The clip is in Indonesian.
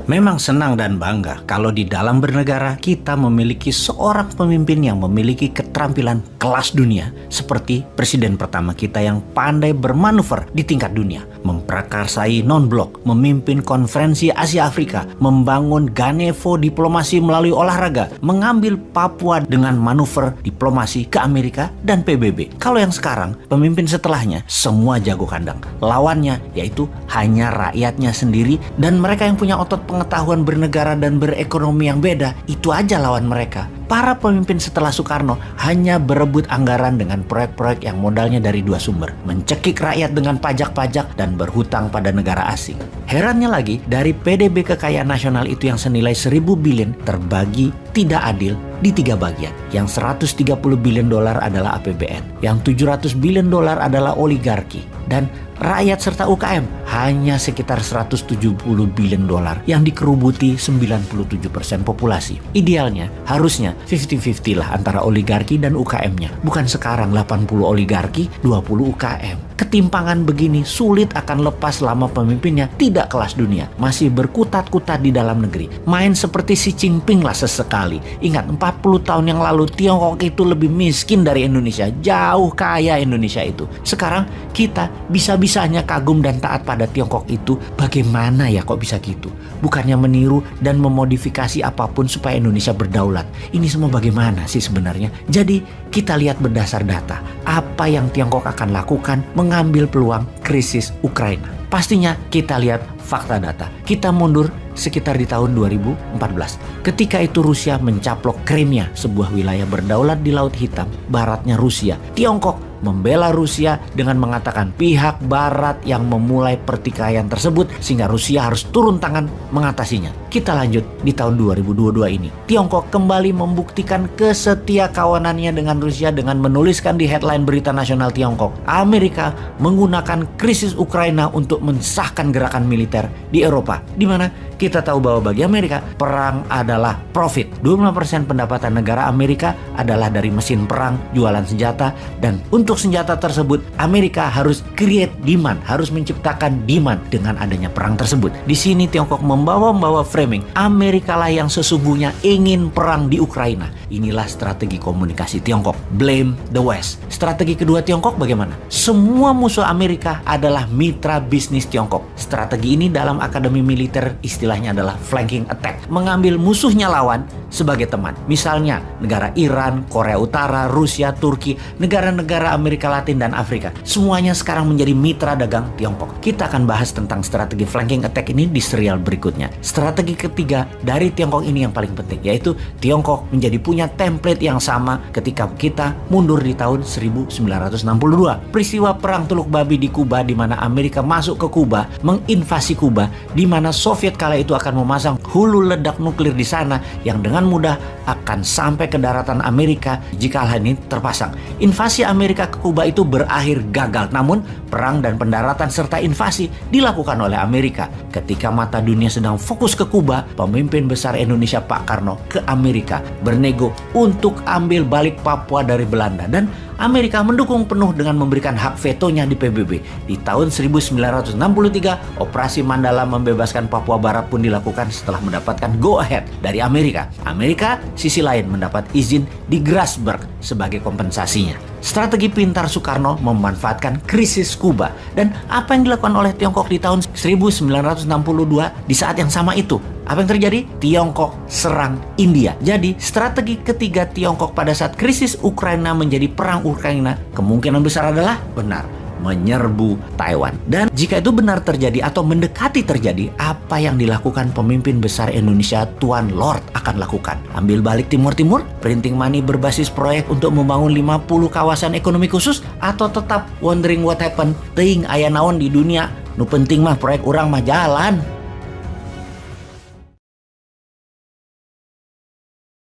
Memang senang dan bangga kalau di dalam bernegara kita memiliki seorang pemimpin yang memiliki keterampilan kelas dunia seperti presiden pertama kita yang pandai bermanuver di tingkat dunia, memprakarsai non-blok, memimpin konferensi Asia Afrika, membangun Ganevo diplomasi melalui olahraga, mengambil Papua dengan manuver diplomasi ke Amerika dan PBB. Kalau yang sekarang, pemimpin setelahnya semua jago kandang. Lawannya yaitu hanya rakyatnya sendiri dan mereka yang punya otot pengetahuan bernegara dan berekonomi yang beda, itu aja lawan mereka. Para pemimpin setelah Soekarno hanya berebut anggaran dengan proyek-proyek yang modalnya dari dua sumber, mencekik rakyat dengan pajak-pajak dan berhutang pada negara asing. Herannya lagi, dari PDB kekayaan nasional itu yang senilai 1.000 billion terbagi tidak adil di 3 bagian. Yang 130 billion dolar adalah APBN, yang 700 billion dolar adalah oligarki, dan rakyat serta UKM hanya sekitar 170 billion dolar yang dikerubuti 97% populasi. Idealnya harusnya 50-50 lah antara oligarki dan UKM-nya. Bukan sekarang 80 oligarki, 20 UKM. Ketimpangan begini sulit akan lepas selama pemimpinnya tidak kelas dunia, masih berkutat-kutat di dalam negeri. Main seperti Xi Jinping lah sesekali. Ingat 40 tahun yang lalu Tiongkok itu lebih miskin dari Indonesia, jauh kaya Indonesia itu. Sekarang kita bisa-bisanya kagum dan taat pada Tiongkok itu. Bagaimana ya kok bisa gitu? Bukannya meniru dan memodifikasi apapun supaya Indonesia berdaulat. Ini semua bagaimana sih sebenarnya? Jadi kita lihat berdasar data apa yang Tiongkok akan lakukan mengambil peluang krisis Ukraina. Pastinya kita lihat fakta data. Kita mundur sekitar di tahun 2014. Ketika itu Rusia mencaplok Crimea, sebuah wilayah berdaulat di Laut Hitam, baratnya Rusia. Tiongkok membela Rusia dengan mengatakan pihak barat yang memulai pertikaian tersebut sehingga Rusia harus turun tangan mengatasinya. Kita lanjut di tahun 2022 ini. Tiongkok kembali membuktikan kesetiakawanannya dengan Rusia dengan menuliskan di headline berita nasional Tiongkok, Amerika menggunakan krisis Ukraina untuk mensahkan gerakan militer di Eropa, di mana kita tahu bahwa bagi Amerika perang adalah profit. 25% pendapatan negara Amerika adalah dari mesin perang, jualan senjata, dan untuk senjata tersebut Amerika harus create demand, harus menciptakan demand dengan adanya perang tersebut. Di sini Tiongkok membawa framing Amerika lah yang sesungguhnya ingin perang di Ukraina. Inilah strategi komunikasi Tiongkok, blame the West. Strategi kedua Tiongkok bagaimana? Semua musuh Amerika adalah mitra bisnis Tiongkok. Strategi ini dalam akademi militer istilahnya adalah flanking attack, mengambil musuhnya lawan sebagai teman. Misalnya negara Iran, Korea Utara, Rusia, Turki, negara-negara Amerika Latin dan Afrika. Semuanya sekarang menjadi mitra dagang Tiongkok. Kita akan bahas tentang strategi flanking attack ini di serial berikutnya. Strategi ketiga dari Tiongkok ini yang paling penting, yaitu Tiongkok menjadi punya template yang sama ketika kita mundur di tahun 1962. Peristiwa perang Teluk Babi di Kuba, di mana Amerika masuk ke Kuba, menginvasi Kuba, di mana Soviet kala itu akan memasang hulu ledak nuklir di sana yang dengan mudah akan sampai ke daratan Amerika jika hal ini terpasang. Invasi Amerika ke Kuba itu berakhir gagal, namun perang dan pendaratan serta invasi dilakukan oleh Amerika. Ketika mata dunia sedang fokus ke Kuba, pemimpin besar Indonesia Pak Karno ke Amerika bernego untuk ambil balik Papua dari Belanda, dan Amerika mendukung penuh dengan memberikan hak vetonya di PBB. Di tahun 1963, Operasi Mandala membebaskan Papua Barat pun dilakukan setelah mendapatkan go ahead dari Amerika. Amerika sisi lain mendapat izin di Grasberg sebagai kompensasinya. Strategi pintar Soekarno memanfaatkan krisis Kuba. Dan apa yang dilakukan oleh Tiongkok di tahun 1962 di saat yang sama itu? Apa yang terjadi? Tiongkok serang India. Jadi strategi ketiga Tiongkok pada saat krisis Ukraina menjadi perang Ukraina kemungkinan besar adalah benar, menyerbu Taiwan. Dan jika itu benar terjadi atau mendekati terjadi, apa yang dilakukan pemimpin besar Indonesia Tuan Lord akan lakukan? Ambil balik Timur Timur, printing money berbasis proyek untuk membangun 50 kawasan ekonomi khusus, atau tetap wondering what happened, teuing aya naon di dunia, nu penting mah proyek urang mah jalan.